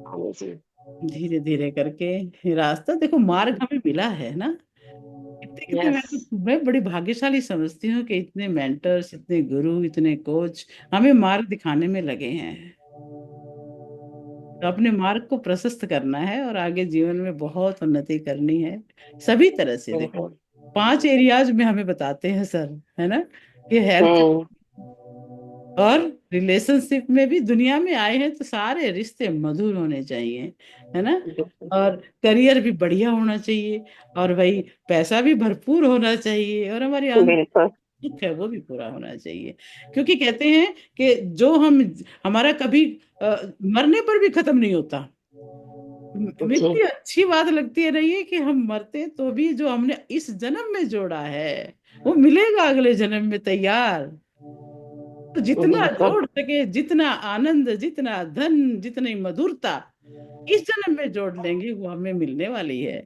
हाँ जी। धीरे धीरे करके रास्ता देखो, मार्ग हमें मिला है ना। कितने कितने, यस। मैं बड़ी भाग्यशाली समझती हूँ कि इतने मेंटर्स, इतने गुरु, इतने कोच हमें मार्ग दिखाने में लगे हैं। तो अपने मार्ग को प्रशस्त करना है और आगे जीवन में बहुत उन्नति करनी है, सभी तरह से। देखो, बिल्कुल। 5 एरियाज में हमें बताते हैं सर, है ना। ये हेल्थ हम्म। और रिलेशनशिप में भी, दुनिया में आए हैं तो सारे रिश्ते मधुर होने चाहिए, है ना। बिल्कुल। और करियर भी बढ़िया होना चाहिए, और भाई पैसा भी भरपूर होना चाहिए, और हमारी बिल्कुल। दुख है वो भी पूरा होना चाहिए। क्योंकि कहते हैं कि जो हम, हमारा कभी मरने पर भी खत्म नहीं होता। जी। इतनी अच्छी बात लगती है नहीं है कि हम मरते तो भी जो हमने इस जन्म में जोड़ा है वो मिलेगा अगले जन्म में तैयार। तो जितना बिल्कुल। जोड़ सके, जितना आनंद, जितना धन, जितनी मधुरता इस जन्म में जोड़ लेंगे वो हमें मिलने वाली है।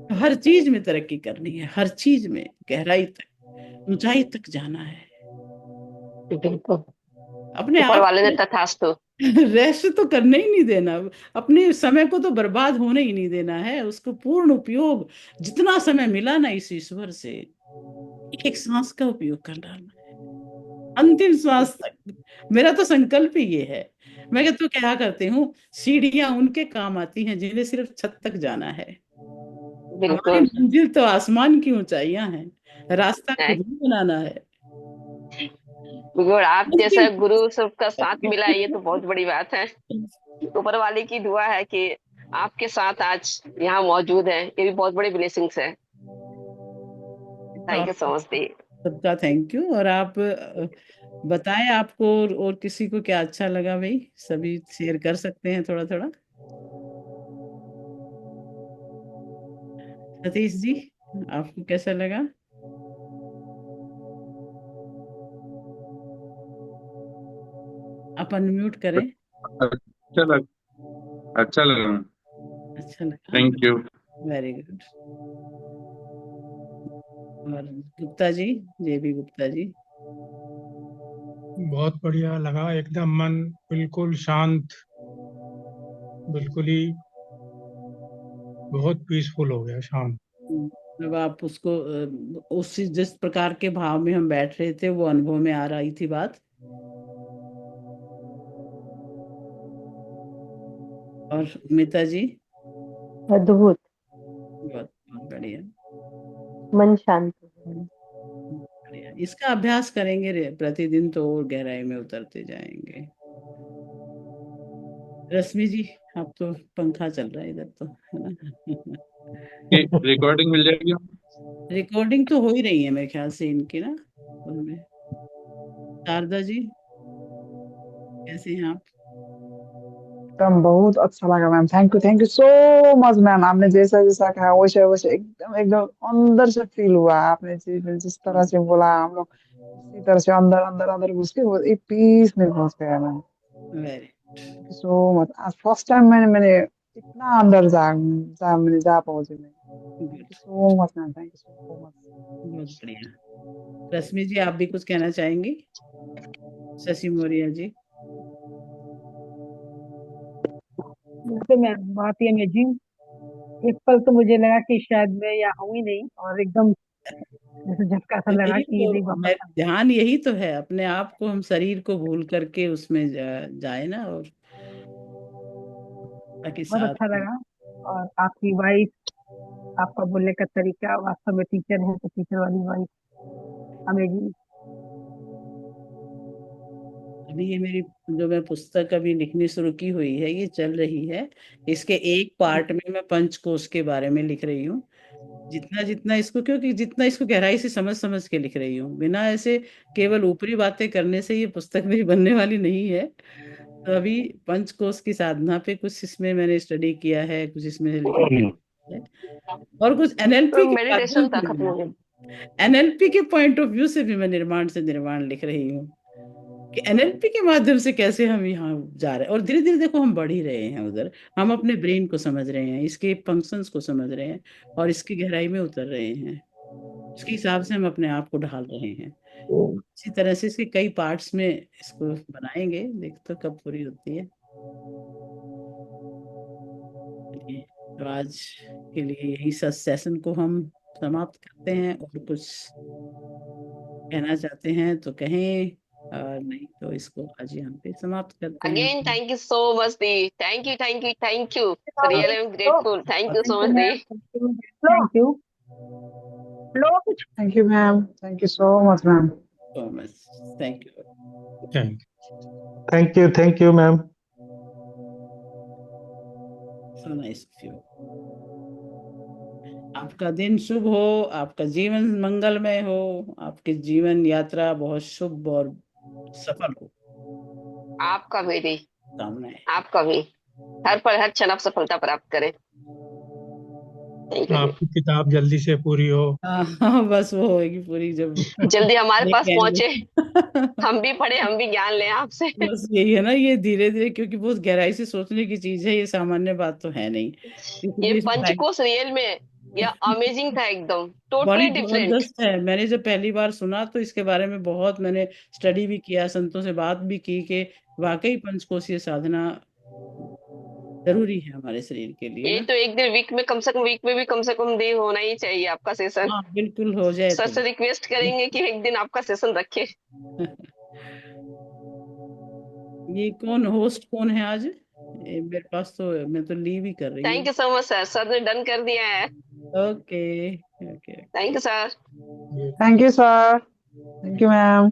तो हर चीज में तरक्की करनी है, हर चीज में गहराई तक, ऊंचाई तक जाना है। बिल्कुल। अपने ऊपर आप वाले ने तथास्तु। रेस्ट तो करने ही नहीं देना, अपने समय को तो बर्बाद होने ही नहीं देना है, उसको पूर्ण उपयोग, जितना समय मिला ना इस ईश्वर से, एक एक सांस का उपयोग करना है, अंतिम श्वास तक। मेरा तो संकल्प ही ये है। मैं तो क्या करती हूँ, सीढ़ियां उनके काम आती हैं जिन्हें सिर्फ छत तक जाना है। हमारी बिल्कुल। मंजिल तो आसमान की ऊंचाइयां हैं, रास्ता खुद ही बनाना है। बिल्कुल, आप जैसा अंतिम गुरु सबका साथ मिला, ये तो बहुत बड़ी बात है। ऊपर वाले की दुआ है कि आपके साथ आज यहाँ मौजूद है, ये भी बहुत बड़ी ब्लेसिंग्स है। तो थैंक आप यू सो मच दी। सबका थैंक यू। और आप बताएं, आपको और किसी को क्या अच्छा लगा भाई, सभी शेयर कर सकते हैं थोड़ा थोड़ा। सतीश जी, आपको कैसा लगा? आप अनम्यूट करें। अच्छा लग अच्छा लगा। अच्छा लगा। Thank you. Very good. और गुप्ता जी, जे बी गुप्ता जी। बहुत बढ़िया लगा, एकदम मन बिल्कुल शांत, बिल्कुल ही बहुत पीसफुल हो गया, शांत। जब आप उसको उस जिस प्रकार के भाव में हम बैठ रहे थे वो अनुभव में आ रही थी बात। और मिता जी, अद्भुत। बहुत बहुत बढ़िया। मन शांत हो गया। बढ़िया, इसका अभ्यास करेंगे प्रतिदिन तो और गहराई में उतरते जाएंगे। रश्मि जी, आप तो पंखा चल रहा है इधर तो, है ना। रिकॉर्डिंग मिल जाएगी? रिकॉर्डिंग तो हो ही रही है मेरे ख्याल से इनकी ना, उनमें। शारदा जी, कैसे हैं आप? एकदम बहुत अच्छा लगा ma'am, thank you so much ma'am. आपने जैसा जैसा कहा वैसे वैसे एकदम एकदम अंदर से फील हुआ। आपने जिस तरह से बोला, हम लोग उसी तरह से अंदर अंदर अंदर घुस के वो एक पीस में घुस गया ma'am. Very thank you so much. आज फर्स्ट टाइम मैंने मैंने इतना अंदर मैंने जा पहुंचे मैं। Thank good. You so much ma'am, thank you so much. बहुत बढ़िया। रश्मि जी, आप भी कुछ कहना चाहेंगी? शशि मौर्य जी। बिल्कुल मैम, बहुत ही अमेजिंग। एक पल तो मुझे लगा कि शायद मैं यहाँ हूँ ही नहीं, और एकदम जैसे झटका सा लगा यही कि नहीं तो वापस मैं, ध्यान यही तो है, अपने आप को, हम शरीर को भूल करके उसमें जाए ना, और ताकि बहुत साथ अच्छा में। लगा। और आपकी वाइफ, आपका बोलने का तरीका, वास्तव में टीचर है तो टीचर वाली वाइफ, अमेजिंग। अभी ये मेरी, जो मैं पुस्तक अभी लिखनी शुरू की हुई है, ये चल रही है। इसके एक पार्ट में मैं पंचकोश के बारे में लिख रही हूँ, जितना जितना इसको, क्योंकि जितना इसको गहराई से समझ समझ के लिख रही हूँ, बिना ऐसे केवल ऊपरी बातें करने से ये पुस्तक मेरी बनने वाली नहीं है। तो अभी पंचकोश की साधना पे कुछ इसमें मैंने स्टडी किया है, कुछ इसमें लिखने है, और कुछ तो एनएलपी के माध्यम मेडिटेशन था से खत्म हो भी, गया। एनएलपी के पॉइंट ऑफ व्यू से भी मैं निर्माण से निर्वाण लिख रही हूँ, कि एनएलपी के माध्यम से कैसे हम यहाँ जा रहे हैं, और धीरे धीरे देखो हम बढ़ ही रहे हैं उधर। हम अपने ब्रेन को समझ रहे हैं, इसके फंक्शंस को समझ रहे हैं, और इसकी गहराई में उतर रहे हैं। उसके हिसाब से हम अपने आप को ढाल रहे हैं। इसी तरह से इसके कई पार्ट्स में इसको बनाएंगे, देखते कब पूरी होती है। चलिए, तो आज के लिए यही सेशन को हम समाप्त करते हैं, और कुछ कहना चाहते हैं तो कहें, और नहीं तो इसको आज यहाँ पे समाप्त करते हैं। Again, thank you so much, Dee. Thank you, thank you, thank you. Really, I'm grateful. Thank you so much, Dee. Thank you. Thank you ma'am, thank you so much ma'am. So much. Thank you. Thank you. Thank you ma'am. So nice of you. आपका दिन शुभ हो, आपका जीवन मंगलमय हो, आपकी जीवन यात्रा बहुत शुभ और सफल हो। आपका भी दी, कामनाएं। आपका भी हर पल हर क्षण आप सफलता प्राप्त करें। थैंक यू दी। आपकी किताब जल्दी से पूरी हो। हाँ, बस वो होगी पूरी जब जल्दी हमारे पास लेके पहुंचे, आएंगे। हम भी पढ़े, हम भी ज्ञान लें आपसे। बस यही है ना, ये धीरे धीरे, क्योंकि बहुत गहराई से सोचने की चीज है, ये सामान्य बात तो है नहीं, क्योंकि ये ये इसमें पंचकोश रियल में यह अमेजिंग था, एकदम बड़ी टोटली डिफरेंट। जबरदस्त है। मैंने जब पहली बार सुना तो इसके बारे में बहुत मैंने स्टडी भी किया, संतों से बात भी की, कि वाकई पंचकोशीय साधना जरूरी है हमारे शरीर के लिए ये ना। तो एक दिन वीक में कम से कम, वीक में भी कम से कम डे होना ही चाहिए आपका सेशन। हाँ, बिल्कुल हो जाए सर तो। से रिक्वेस्ट करेंगे कि एक दिन आपका सेशन रखें। ये कौन होस्ट कौन है आज? मेरे पास तो, मैं तो लीव ही कर रही थैंक हूँ। You so much sir, sir ने डन कर दिया है। Okay okay. Thank you sir. Thank you sir, thank you ma'am.